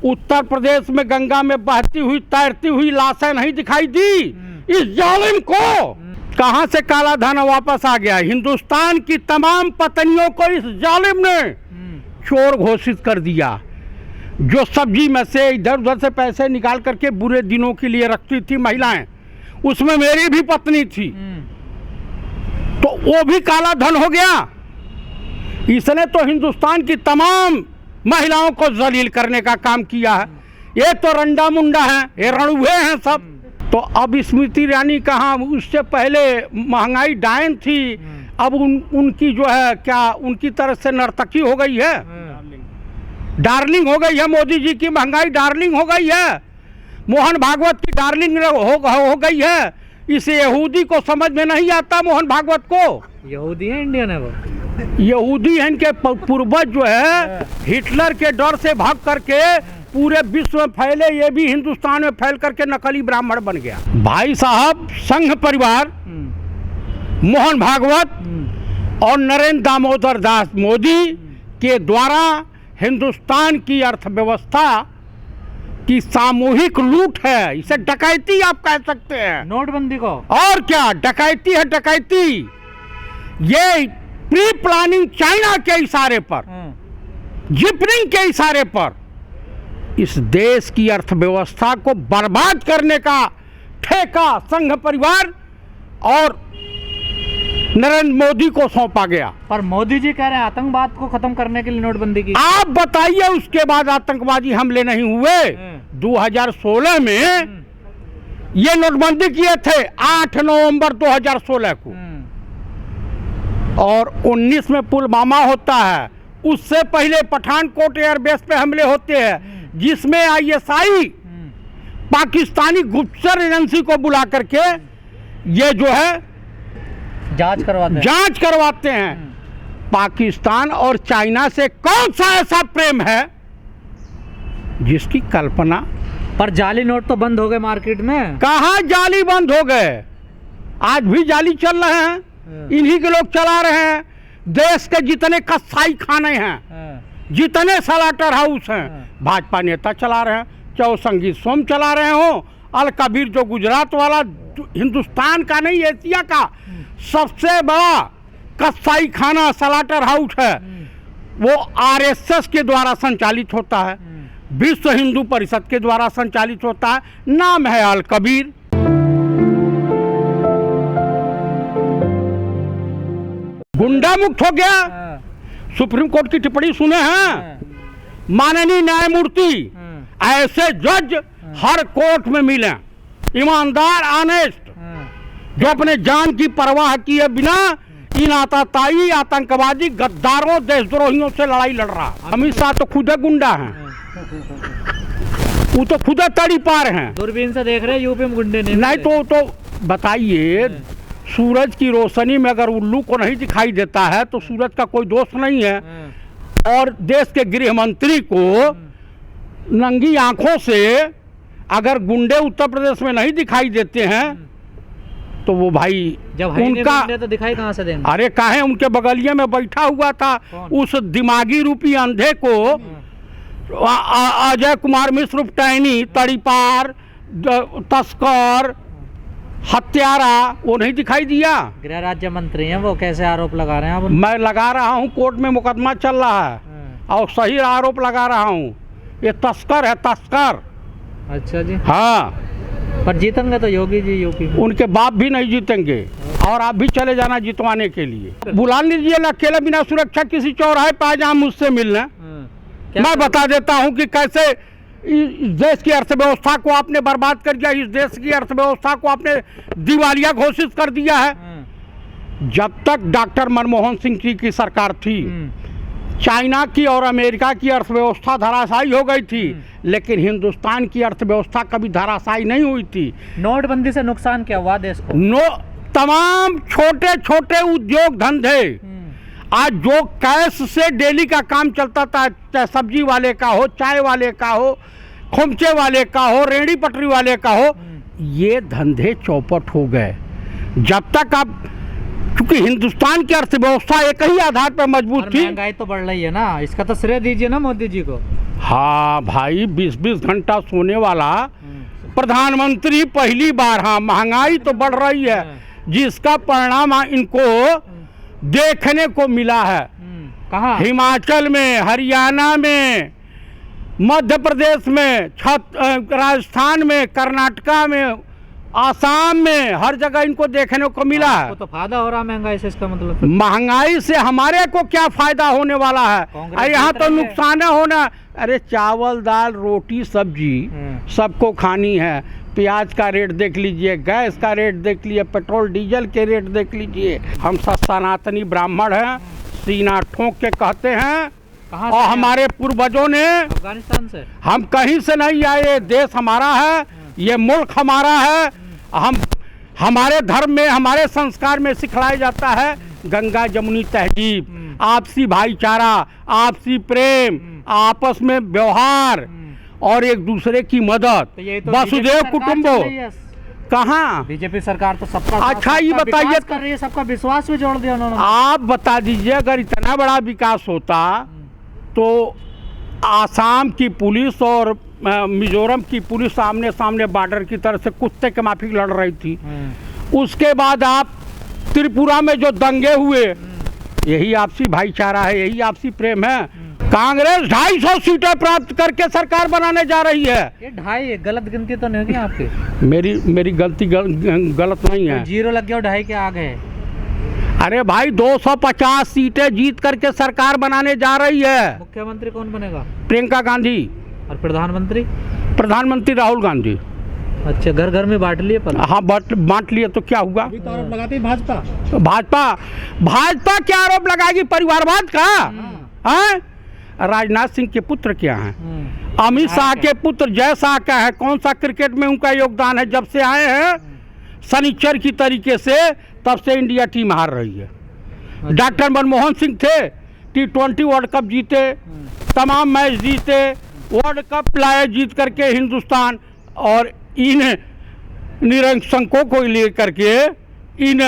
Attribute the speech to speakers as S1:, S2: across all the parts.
S1: उत्तर प्रदेश में गंगा में बहती हुई तैरती हुई लाशें नहीं दिखाई दी? इस जालिम को कहां से काला धन वापस आ गया? हिंदुस्तान की तमाम पत्नियों को इस जालिम ने चोर घोषित कर दिया। जो सब्जी में से इधर उधर से पैसे निकाल करके बुरे दिनों के लिए रखती थी महिलाएं, उसमें मेरी भी पत्नी थी, तो वो भी काला धन हो गया। इसने तो हिंदुस्तान की तमाम महिलाओं को जलील करने का काम किया है। ये तो रंडा मुंडा है, ये रणुए हैं सब। तो अब स्मृति ईरानी कहाँ, उससे पहले महंगाई डायन थी, अब उनकी जो है क्या उनकी तरफ से नर्तकी हो गई है, डार्लिंग हो गई है। मोदी जी की महंगाई डार्लिंग हो गई है, मोहन भागवत की डार्लिंग हो गई है। इस यहूदी को समझ में नहीं आता, मोहन भागवत को।
S2: यहूदी है, इंडियन है वो?
S1: यहूदी हैं, इनके पूर्वज जो है हिटलर के डर से भाग करके पूरे विश्व में फैले, ये भी हिंदुस्तान में फैल करके नकली ब्राह्मण बन गया। भाई साहब, संघ परिवार, मोहन भागवत और नरेंद्र दामोदर दास मोदी के द्वारा हिंदुस्तान की अर्थव्यवस्था की सामूहिक लूट है। इसे डकैती आप कह सकते हैं,
S2: नोटबंदी को। और
S1: क्या डकैती है, डकैती। ये प्री प्लानिंग चाइना के इशारे पर, जिपनिंग के इशारे पर इस देश की अर्थव्यवस्था को बर्बाद करने का ठेका संघ परिवार और नरेंद्र मोदी को सौंपा गया। पर
S2: मोदी जी कह रहे हैं आतंकवाद को खत्म करने के लिए नोटबंदी की।
S1: आप बताइए, उसके बाद आतंकवादी हमले नहीं हुए? 2016 में ये नोटबंदी किए थे 8 नवंबर 2016 को, और 19 में पुलवामा होता है। उससे पहले पठानकोट एयरबेस पे हमले होते हैं, जिसमें ISI पाकिस्तानी गुप्तचर एजेंसी को बुला करके ये जो है जांच करवाते हैं। पाकिस्तान और चाइना से कौन सा ऐसा प्रेम है जिसकी कल्पना।
S2: पर जाली नोट तो बंद हो गए मार्केट में।
S1: कहाँ जाली बंद हो गए? आज भी जाली चल रहे हैं, इन्हीं के लोग चला रहे हैं। देश के जितने कसाई खाने हैं, जितने सलाटर हाउस हैं, भाजपा नेता चला रहे हैं। चाहे संगीत सोम चला रहे हो, अल कबीर जो गुजरात वाला हिंदुस्तान का नहीं एशिया का सबसे बड़ा कसाई खाना सलाटर हाउस है, वो RSS के द्वारा संचालित होता है, विश्व हिंदू परिषद के द्वारा संचालित होता है। नाम है अल कबीर। गुंडा मुक्त हो गया। सुप्रीम कोर्ट की टिप्पणी सुने हैं, माननीय न्यायमूर्ति, ऐसे जज हर कोर्ट में मिले, ईमानदार, ऑनेस्ट, जो अपने जान की परवाह किए बिना इन आतताई, आतंकवादी, गद्दारों, देशद्रोहियों से लड़ाई लड़ रहा। अमित शाह तो खुद गुंडा हैं, वो तो खुद तड़ी पार हैं।
S2: दूरबीन से देख रहे हैं यूपी में गुंडे नहीं
S1: तो बताइए, सूरज की रोशनी में अगर उल्लू को नहीं दिखाई देता है तो सूरज का कोई दोष नहीं है। और देश के गृह मंत्री को नंगी आंखों से अगर गुंडे उत्तर प्रदेश में नहीं दिखाई देते हैं तो वो भाई
S2: जब
S1: उनका
S2: तो दिखाई कहां से देंगे?
S1: अरे काहे, उनके बगलिए में बैठा हुआ था उस दिमागी रूपी अंधे को, अजय कुमार मिश्र, टैनी, तड़ीपार, तस्कर, हत्यारा, वो नहीं दिखाई दिया?
S2: गृह राज्य मंत्री हैं वो, कैसे आरोप लगा रहे हैं आप?
S1: मैं लगा रहा हूँ, कोर्ट में मुकदमा चल रहा है और सही आरोप लगा रहा हूँ। ये तस्कर है, तस्कर।
S2: अच्छा जी।
S1: हाँ,
S2: पर जीतेंगे तो योगी जी यूपी में।
S1: उनके बाप भी नहीं जीतेंगे, और आप भी चले जाना जितवाने के लिए। बुला लीजिए अकेले बिना सुरक्षा किसी चौराहे पे आ जाए मुझसे मिलना, मैं बता देता हूँ कि कैसे इस देश की अर्थव्यवस्था को आपने बर्बाद कर दिया। इस देश की अर्थव्यवस्था को आपने दिवालिया घोषित कर दिया है। जब तक डॉक्टर मनमोहन सिंह जी की सरकार थी, चाइना की और अमेरिका की अर्थव्यवस्था धराशायी हो गई थी, लेकिन हिंदुस्तान की अर्थव्यवस्था कभी धराशायी नहीं हुई थी।
S2: नोटबंदी से नुकसान क्या हुआ देश को?
S1: तमाम छोटे छोटे उद्योग धंधे, आज जो कैश से डेली का काम चलता था, चाहे सब्जी वाले का हो, चाय वाले का हो, खोमचे वाले का हो, रेहड़ी पटरी वाले का हो, ये धंधे चौपट हो गए। जब तक आप, क्योंकि हिंदुस्तान की अर्थव्यवस्था एक ही आधार पर मजबूत थी।
S2: महंगाई तो बढ़ रही है ना, इसका तो श्रेय दीजिए ना मोदी जी को।
S1: हाँ भाई, 20-20 घंटा सोने वाला प्रधानमंत्री पहली बार। हाँ, महंगाई तो बढ़ रही है, जिसका परिणाम इनको देखने को मिला है।
S2: कहाँ?
S1: हिमाचल में, हरियाणा में, मध्य प्रदेश में, राजस्थान में, कर्नाटका में, आसाम में, हर जगह इनको देखने को मिला है।
S2: तो फायदा हो रहा महंगाई से, इसका मतलब?
S1: महंगाई से हमारे को क्या फायदा होने वाला है? अरे यहाँ तो नुकसान होना। अरे चावल, दाल, रोटी, सब्जी सबको खानी है। प्याज का रेट देख लीजिए, गैस का रेट देख लीजिए, पेट्रोल डीजल के रेट देख लीजिए। हम सब सनातनी ब्राह्मण हैं, सीना ठोक के कहते हैं। और हमारे पूर्वजों ने,
S2: अफगानिस्तान से, हम
S1: कहीं से नहीं आए। देश हमारा है, ये मुल्क हमारा है। हम, हमारे धर्म में, हमारे संस्कार में सिखलाया जाता है गंगा जमुनी तहजीब, आपसी भाईचारा, आपसी प्रेम, आपस में व्यवहार और एक दूसरे की मदद।
S2: तो
S1: वसुदेव कुटुंबो। कहाँ?
S2: बीजेपी सरकार तो सबका,
S1: अच्छा ये बताइए,
S2: कर रही है, सबका विश्वास भी जोड़ दिया उन्होंने।
S1: आप बता दीजिए, अगर इतना बड़ा विकास होता तो आसाम की पुलिस और मिजोरम की पुलिस आमने सामने बॉर्डर की तरफ से कुत्ते के माफिक लड़ रही थी। उसके बाद आप त्रिपुरा में जो दंगे हुए, यही आपसी भाईचारा है, यही आपसी प्रेम है। कांग्रेस 250 सीटें प्राप्त करके सरकार बनाने जा रही है।
S2: ये 2.5 गलत गिनती तो नहीं होगी आपकी?
S1: मेरी गलती गलत नहीं है।
S2: तो 0 लग गया और 2.5 के आगे है।
S1: अरे भाई, 250 सीटें जीत करके सरकार बनाने जा रही है।
S2: मुख्यमंत्री कौन बनेगा?
S1: प्रियंका गांधी।
S2: और प्रधानमंत्री?
S1: प्रधानमंत्री राहुल गांधी।
S2: अच्छा, घर घर में बांट लिए पर?
S1: हाँ, बांट लिए तो क्या हुआ?
S2: अभी तो आरोप लगाती है भाजपा।
S1: भाजपा क्या आरोप लगाएगी? परिवारवाद का? हाँ? राजनाथ सिंह के पुत्र क्या हैं? अमित शाह के पुत्र जय शाह का है। कौन सा क्रिकेट में उनका योगदान है? जब से आए हैं सनीचर की तरीके से, तब से इंडिया टीम हार रही है। डॉक्टर मनमोहन सिंह थे, T20 वर्ल्ड कप जीते, तमाम मैच जीते, वर्ल्ड कप लाए जीत करके हिंदुस्तान। और इन निरंकुशों को लेकर के, इन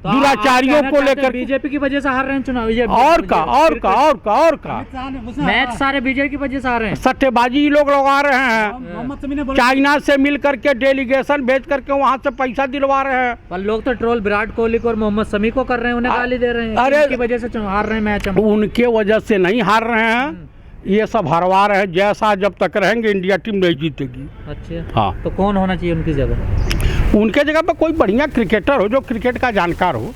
S1: दुराचारियों को लेकर,
S2: बीजेपी की वजह से हार रहे हैं चुनाव।
S1: और का
S2: मैच सारे बीजेपी की वजह से हार रहे हैं।
S1: सट्टेबाजी लोग लगा रहे हैं। चाइना से मिल करके डेलीगेशन भेज करके वहाँ से पैसा दिलवा रहे हैं।
S2: पर लोग तो ट्रोल विराट कोहली को और मोहम्मद शमी को कर रहे हैं, उन्हें गाली दे रहे हैं।
S1: अरे
S2: उनकी वजह से हार रहे हैं मैच।
S1: उनके वजह से नहीं हार रहे हैं, ये सब हरवा रहे हैं। जैसा जब तक रहेंगे इंडिया टीम नहीं जीतेगी।
S2: अच्छा,
S1: हाँ।
S2: तो कौन होना चाहिए उनकी जगह?
S1: उनके जगह पे कोई बढ़िया क्रिकेटर हो, जो क्रिकेट का जानकार हो,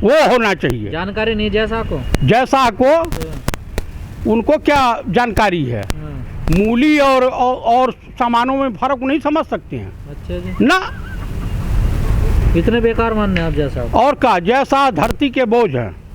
S1: वो होना चाहिए।
S2: जानकारी नहीं जैसा को
S1: उनको क्या जानकारी है? मूली और सामानों में फर्क नहीं समझ सकते हैं।
S2: अच्छा जी।
S1: ना,
S2: इतने बेकार मानने आप जैसा?
S1: और का जैसा धरती के बोझ है।